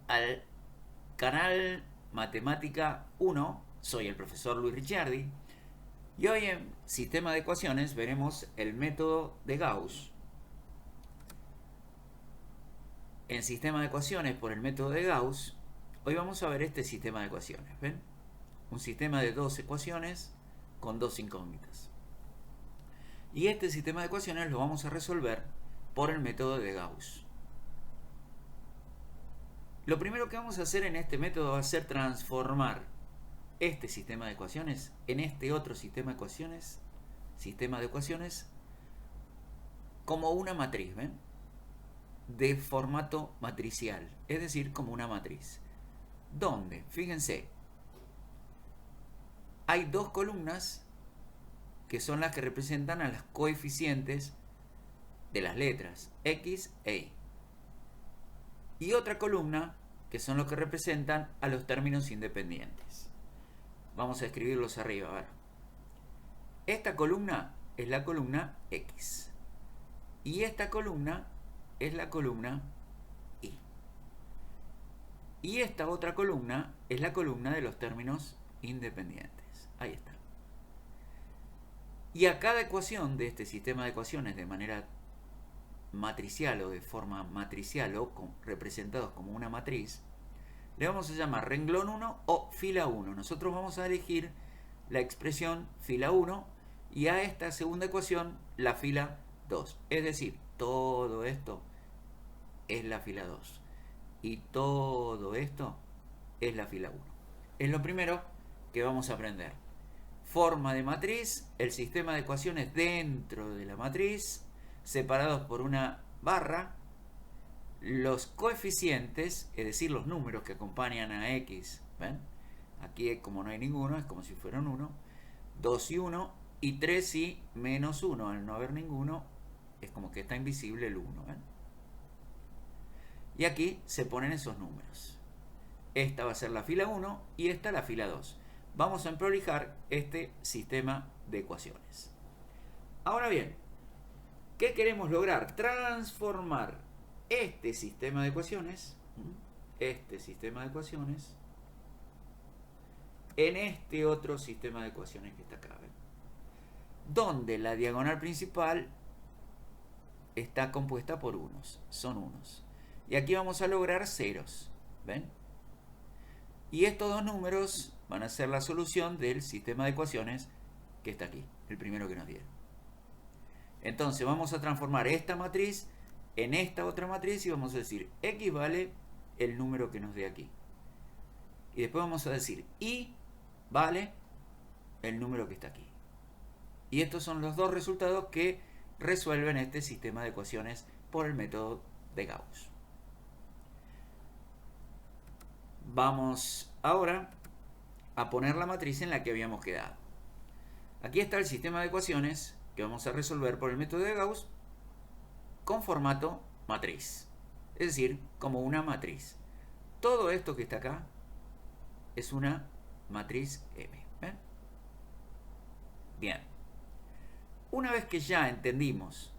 al canal Matemática 1. Soy el profesor Luis Ricciardi y hoy en Sistema de Ecuaciones veremos el método de Gauss. En Sistema de Ecuaciones por el método de Gauss, hoy vamos a ver este sistema de ecuaciones. ¿Ven? Un sistema de dos ecuaciones con dos incógnitas. Y este sistema de ecuaciones lo vamos a resolver por el método de Gauss. Lo primero que vamos a hacer en este método va a ser transformar este sistema de ecuaciones en este otro sistema de ecuaciones como una matriz, ¿ven? De formato matricial, es decir, como una matriz. ¿Dónde? Fíjense, hay dos columnas que son las que representan a los coeficientes de las letras X e Y. Y otra columna que son los que representan a los términos independientes. Vamos a escribirlos arriba. A ver. Esta columna es la columna X. Y esta columna es la columna Y. Y esta otra columna es la columna de los términos independientes. Ahí está. Y a cada ecuación de este sistema de ecuaciones de manera matricial o de forma matricial o representados como una matriz, le vamos a llamar renglón 1 o fila 1. Nosotros vamos a elegir la expresión fila 1 y a esta segunda ecuación la fila 2. Es decir, todo esto es la fila 2 y todo esto es la fila 1. Es lo primero que vamos a aprender. Forma de matriz, el sistema de ecuaciones dentro de la matriz, separados por una barra, los coeficientes, es decir, los números que acompañan a X, ¿ven? Aquí como no hay ninguno, es como si fuera un 1, 2 y 1, y 3 y menos 1, al no haber ninguno, es como que está invisible el 1, ¿ven? Y aquí se ponen esos números. Esta va a ser la fila 1 y esta la fila 2. Vamos a emprolijar este sistema de ecuaciones. Ahora bien, ¿qué queremos lograr? Transformar este sistema de ecuaciones en este otro sistema de ecuaciones que está acá, ¿ven? Donde la diagonal principal está compuesta por unos, son unos. Y aquí vamos a lograr ceros, ¿ven? Y estos dos números van a ser la solución del sistema de ecuaciones que está aquí, el primero que nos dieron. Entonces vamos a transformar esta matriz en esta otra matriz y vamos a decir X vale el número que nos dé aquí. Y después vamos a decir Y vale el número que está aquí. Y estos son los dos resultados que resuelven este sistema de ecuaciones por el método de Gauss. Vamos ahora a poner la matriz en la que habíamos quedado. Aquí está el sistema de ecuaciones que vamos a resolver por el método de Gauss con formato matriz, es decir, como una matriz. Todo esto que está acá es una matriz M. ¿Ven? Bien. Una vez que ya entendimos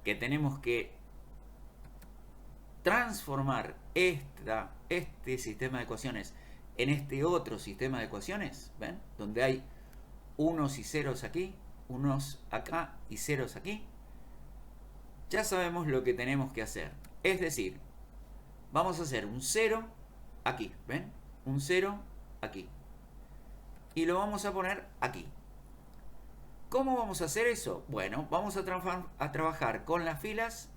que tenemos que transformar este sistema de ecuaciones en este otro sistema de ecuaciones, ¿ven? Donde hay unos y ceros aquí, unos acá y ceros aquí, ya sabemos lo que tenemos que hacer. Es decir, vamos a hacer un 0 aquí, ¿ven? Un 0 aquí. Y lo vamos a poner aquí. ¿Cómo vamos a hacer eso? Bueno, vamos a trabajar con las filas,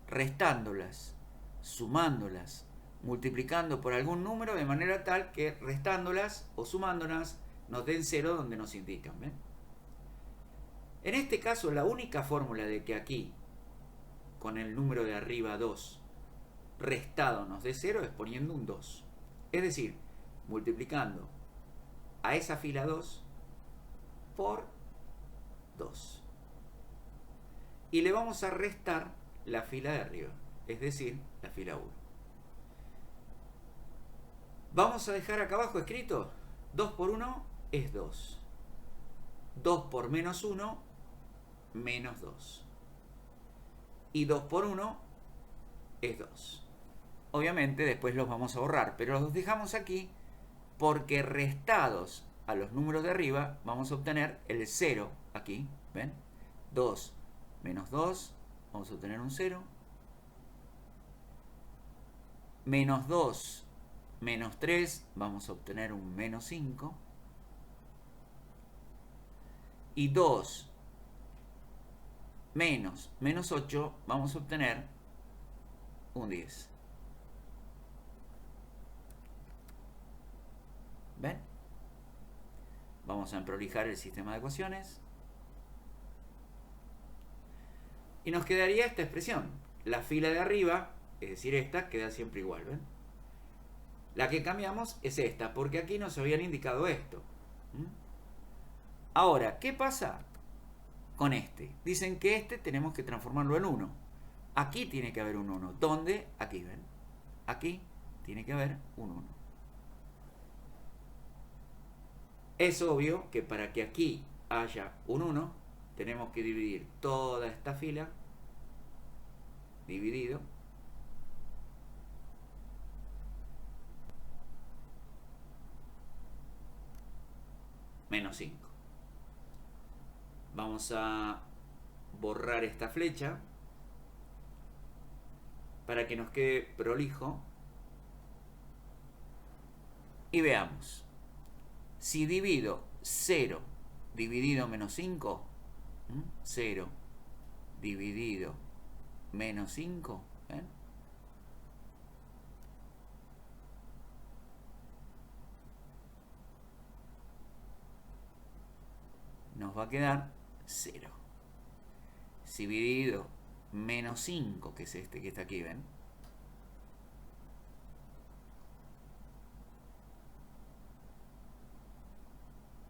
restándolas, sumándolas, multiplicando por algún número de manera tal que restándolas o sumándolas nos den 0 donde nos indican, ¿ven? En este caso, la única fórmula de que aquí, con el número de arriba 2, restado nos dé 0 es poniendo un 2. Es decir, multiplicando a esa fila 2 por 2. Y le vamos a restar la fila de arriba, es decir, la fila 1. Vamos a dejar acá abajo escrito 2 por 1 es 2. 2 por menos 1, menos 2. Y 2 por 1 es 2. obviamente después los vamos a borrar, pero los dejamos aquí porque restados a los números de arriba vamos a obtener el 0 aquí, ¿ven? 2 menos 2, vamos a obtener un 0. Menos 2 menos 3, vamos a obtener un menos 5. Y 2 menos 8, vamos a obtener un 10. ¿Ven? Vamos a emprolijar el sistema de ecuaciones. Y nos quedaría esta expresión. La fila de arriba, es decir, esta, queda siempre igual, ¿ven? La que cambiamos es esta, porque aquí nos habían indicado esto. Ahora, ¿qué pasa con este? Dicen que este tenemos que transformarlo en 1. Aquí tiene que haber un 1. ¿Dónde? Aquí, ¿ven? Aquí tiene que haber un 1. Es obvio que para que aquí haya un 1, tenemos que dividir toda esta fila, dividido, menos 5. Vamos a borrar esta flecha para que nos quede prolijo. Y veamos. Si divido 0 dividido menos 5, 0 dividido menos 5, ¿ven? Nos va a quedar 0. Si dividido menos 5, que es este que está aquí, ¿ven?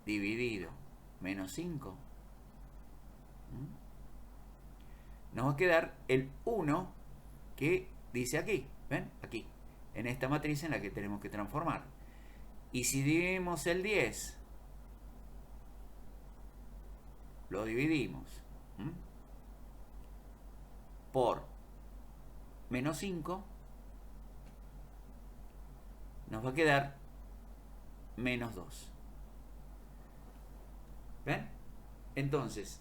Dividido menos 5, nos va a quedar el 1 que dice aquí, ¿ven? Aquí, en esta matriz en la que tenemos que transformar. Y si dividimos el 10, lo dividimos por menos 5, nos va a quedar menos 2. ¿Ven? Entonces,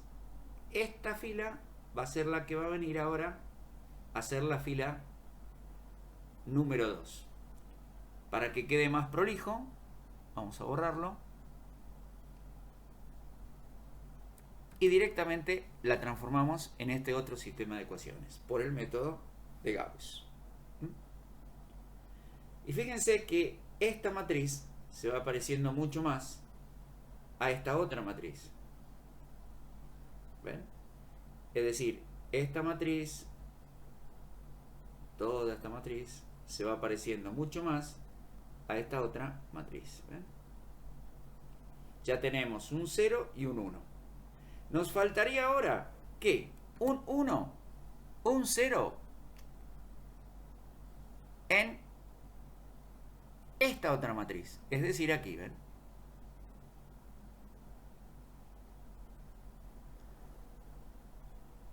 esta fila va a ser la que va a venir ahora a ser la fila número 2. Para que quede más prolijo, vamos a borrarlo. Y directamente la transformamos en este otro sistema de ecuaciones por el método de Gauss. Y fíjense que esta matriz se va pareciendo mucho más a esta otra matriz. ¿Ven? Es decir, esta matriz, toda esta matriz, se va pareciendo mucho más a esta otra matriz. ¿Ven? Ya tenemos un 0 y un 1. Nos faltaría ahora, ¿qué? Un 1, un 0 en esta otra matriz. Es decir, aquí, ¿ven?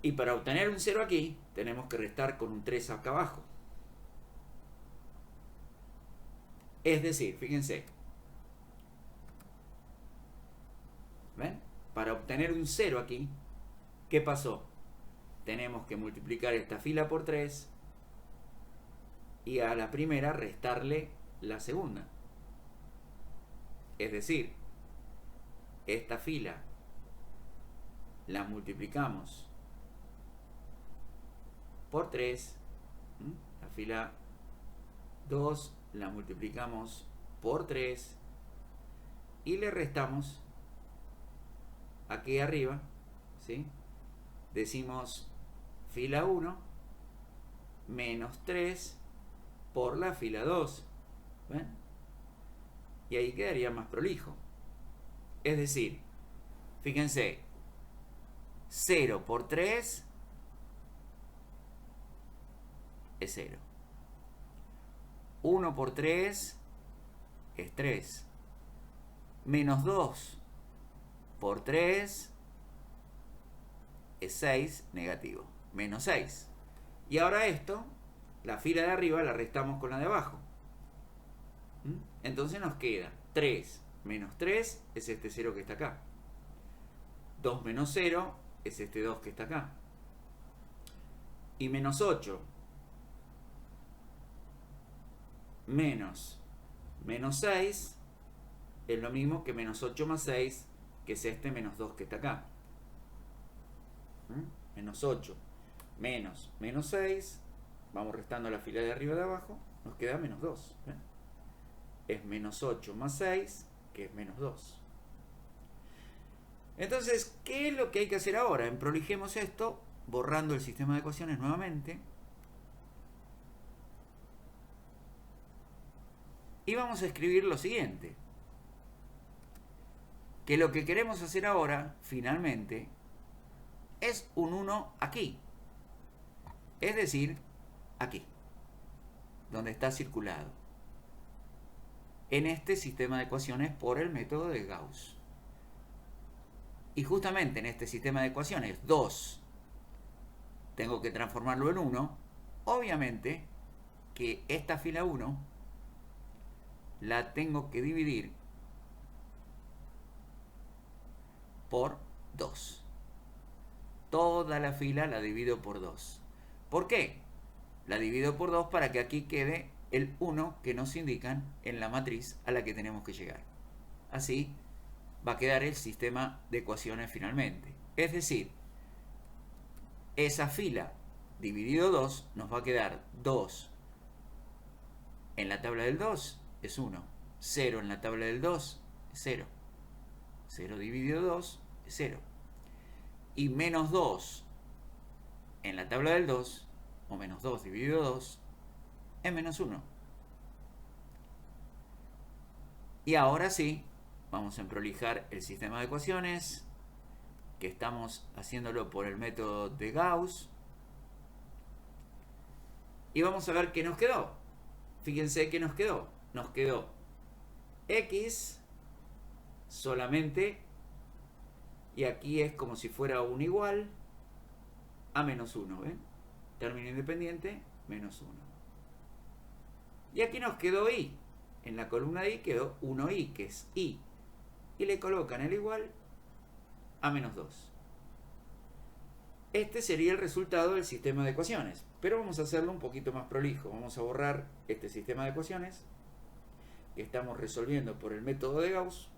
Y para obtener un 0 aquí, tenemos que restar con un 3 acá abajo. Es decir, fíjense. ¿Ven? Para obtener un 0 aquí, ¿qué pasó? Tenemos que multiplicar esta fila por 3 y a la primera restarle la segunda. Es decir, esta fila la multiplicamos por 3, la fila 2 la multiplicamos por 3 y le restamos aquí arriba, ¿sí? Decimos fila 1 menos 3 por la fila 2, ¿ven? Y ahí quedaría más prolijo. Es decir, fíjense, 0 por 3 es 0. 1 por 3 es 3. Menos 2 por 3 es 6 negativo. Menos 6. Y ahora esto la fila de arriba la restamos con la de abajo. Entonces nos queda 3 menos 3 es este 0 que está acá. 2 menos 0 es este 2 que está acá. Y menos 8 menos 6 es lo mismo que menos 8 más 6, que es este menos 2 que está acá. Menos 8 menos 6, vamos restando la fila de arriba y de abajo, nos queda menos 2. Es menos 8 más 6, que es menos 2. Entonces, ¿qué es lo que hay que hacer ahora? Emprolijemos esto, borrando el sistema de ecuaciones nuevamente. Y vamos a escribir lo siguiente. Que lo que queremos hacer ahora, finalmente, es un 1 aquí. Es decir, aquí, donde está circulado. En este sistema de ecuaciones por el método de Gauss. Y justamente en este sistema de ecuaciones 2 tengo que transformarlo en 1. Obviamente que esta fila 1 la tengo que dividir por 2. Toda la fila la divido por 2. ¿Por qué? La divido por 2 para que aquí quede el 1 que nos indican en la matriz a la que tenemos que llegar. Así va a quedar el sistema de ecuaciones finalmente. Es decir, esa fila dividido 2 nos va a quedar 2 en la tabla del 2 es 1. 0 en la tabla del 2 es 0. 0 dividido 2 es 0. Y menos 2 en la tabla del 2, o menos 2 dividido 2, es menos 1. Y ahora sí, vamos a emprolijar el sistema de ecuaciones, que estamos haciéndolo por el método de Gauss. Y vamos a ver qué nos quedó. Fíjense qué nos quedó. Nos quedó x solamente, y aquí es como si fuera un igual a menos 1, ¿ven? Término independiente, menos 1. Y aquí nos quedó y. En la columna de y quedó 1i, que es y. Y le colocan el igual a menos 2. Este sería el resultado del sistema de ecuaciones. Pero vamos a hacerlo un poquito más prolijo. Vamos a borrar este sistema de ecuaciones que estamos resolviendo por el método de Gauss.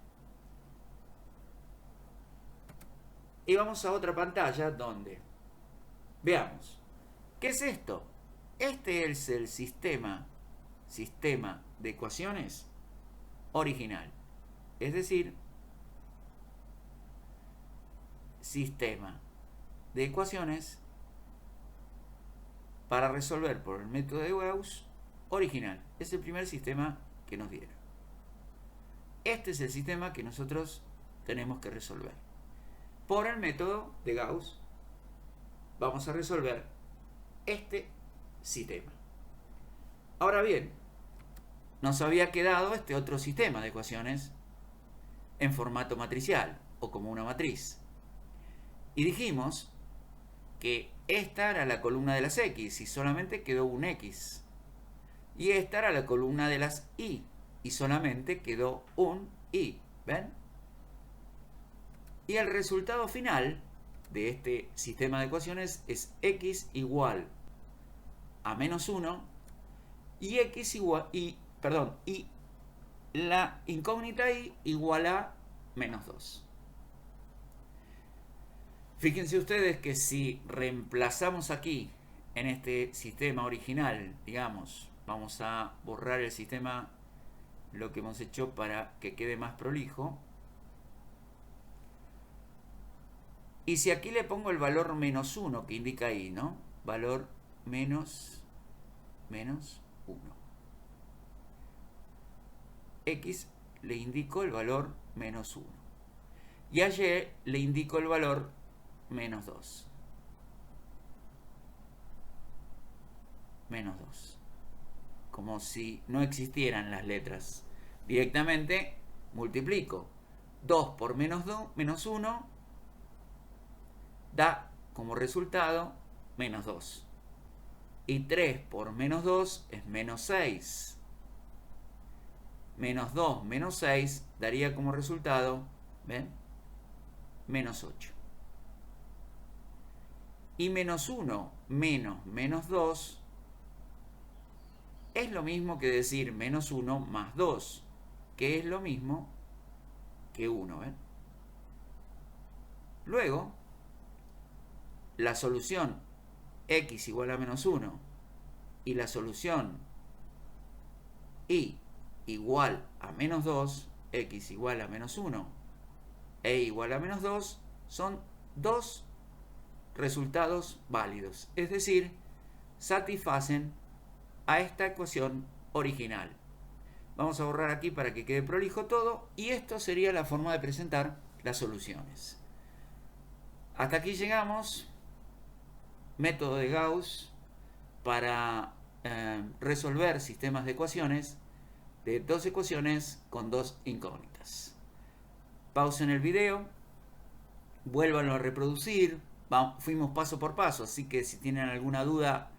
Y vamos a otra pantalla donde veamos. ¿Qué es esto? Este es el sistema de ecuaciones original. Es decir, sistema de ecuaciones para resolver por el método de Gauss original. Es el primer sistema que nos dieron. Este es el sistema que nosotros tenemos que resolver. Por el método de Gauss vamos a resolver este sistema. Ahora bien, nos había quedado este otro sistema de ecuaciones en formato matricial o como una matriz. Y dijimos que esta era la columna de las x y solamente quedó un x. Y esta era la columna de las y solamente quedó un y. ¿Ven? Y el resultado final de este sistema de ecuaciones es x igual a menos 1 y x igual y la incógnita y igual a menos 2. Fíjense ustedes que si reemplazamos aquí en este sistema original, digamos, vamos a borrar el sistema, lo que hemos hecho para que quede más prolijo. Y si aquí le pongo el valor menos 1 que indica ahí, ¿no? Valor menos 1. X le indico el valor menos 1. Y a Y le indico el valor menos 2. Menos 2. Como si no existieran las letras. Directamente multiplico 2 por menos 1 da como resultado menos 2. Y 3 por menos 2 es menos 6. Menos 2 menos 6 daría como resultado, ¿ven? Menos 8. Y menos 1 menos menos 2 es lo mismo que decir menos 1 más 2, que es lo mismo que 1. ¿ven? Luego, la solución x igual a menos 1 y la solución y igual a menos 2, x igual a menos 1 e igual a menos 2, son dos resultados válidos, es decir, satisfacen a esta ecuación original. Vamos a borrar aquí para que quede prolijo todo, y esto sería la forma de presentar las soluciones. Hasta aquí llegamos. Método de Gauss para resolver sistemas de ecuaciones de dos ecuaciones con dos incógnitas. Pausen el video, vuélvanlo a reproducir. Fuimos paso por paso, así que si tienen alguna duda,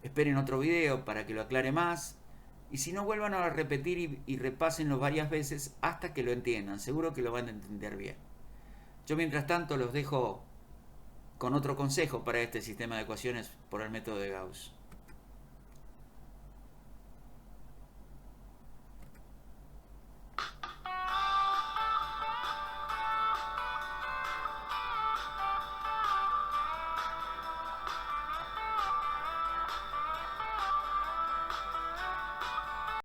esperen otro video para que lo aclare más. Y si no, vuelvan a repetir y repásenlo varias veces hasta que lo entiendan. Seguro que lo van a entender bien. Yo mientras tanto los dejo con otro consejo para este sistema de ecuaciones por el método de Gauss.